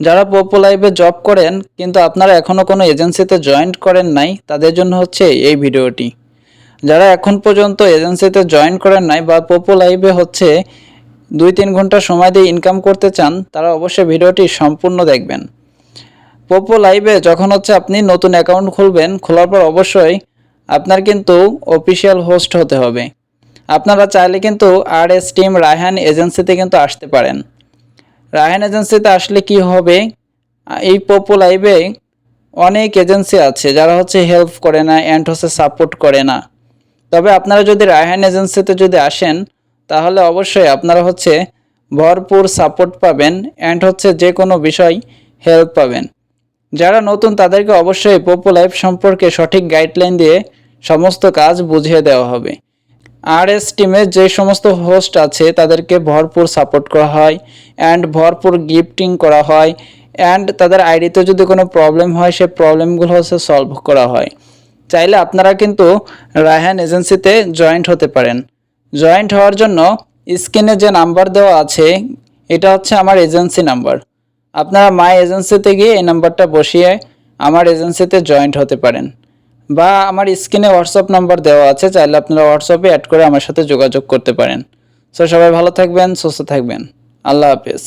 যারা পোপো লাইভে জব করেন কিন্তু আপনারা এখনও কোনো এজেন্সিতে জয়েন করেন নাই, তাদের জন্য হচ্ছে এই ভিডিওটি। যারা এখন পর্যন্ত এজেন্সিতে জয়েন করেন নাই বা পোপো লাইভে হচ্ছে 2-3 ঘন্টা সময় দিয়ে ইনকাম করতে চান, তারা অবশ্যই ভিডিওটি সম্পূর্ণ দেখবেন। পোপো লাইভে যখন হচ্ছে আপনি নতুন অ্যাকাউন্ট খুলবেন, খোলার পর অবশ্যই আপনার কিন্তু অফিসিয়াল হোস্ট হতে হবে। আপনারা চাইলে কিন্তু RS টিম রায়হান এজেন্সিতে কিন্তু আসতে পারেন। রায়হান এজেন্সিতে আসলে কি হবে, এই পোপো লাইভে অনেক এজেন্সি আছে যারা হচ্ছে হেল্প করে না অ্যান্ড হচ্ছে সাপোর্ট করে না। তবে আপনারা যদি রায়হান এজেন্সিতে যদি আসেন, তাহলে অবশ্যই আপনারা হচ্ছে ভরপুর সাপোর্ট পাবেন অ্যান্ড হচ্ছে যে কোনো বিষয় হেল্প পাবেন। যারা নতুন তাদেরকে অবশ্যই পোপো লাইভ সম্পর্কে সঠিক গাইডলাইন দিয়ে সমস্ত কাজ বুঝিয়ে দেওয়া হবে। RS টিমের যে সমস্ত হোস্ট আছে তাদেরকে ভরপুর সাপোর্ট করা হয় অ্যান্ড ভরপুর গিফটিং করা হয় অ্যান্ড তাদের আইডিতে যদি কোনো প্রবলেম হয় সে প্রবলেমগুলো হচ্ছে সলভ করা হয়। চাইলে আপনারা কিন্তু রায়হান এজেন্সিতে জয়েন্ট হতে পারেন। জয়েন্ট হওয়ার জন্য স্ক্রিনে যে নাম্বার দেওয়া আছে এটা হচ্ছে আমার এজেন্সি নাম্বার। আপনারা মাই এজেন্সিতে গিয়ে এই নাম্বারটা বসিয়ে আমার এজেন্সিতে জয়েন্ট হতে পারেন, বা আমার স্ক্রিনে হোয়াটসঅ্যাপ নাম্বার দেওয়া আছে, চাইলে আপনারা হোয়াটসঅ্যাপে অ্যাড করে আমার সাথে যোগাযোগ করতে পারেন। সো সবাই ভালো থাকবেন, সুস্থ থাকবেন। আল্লাহ হাফেজ।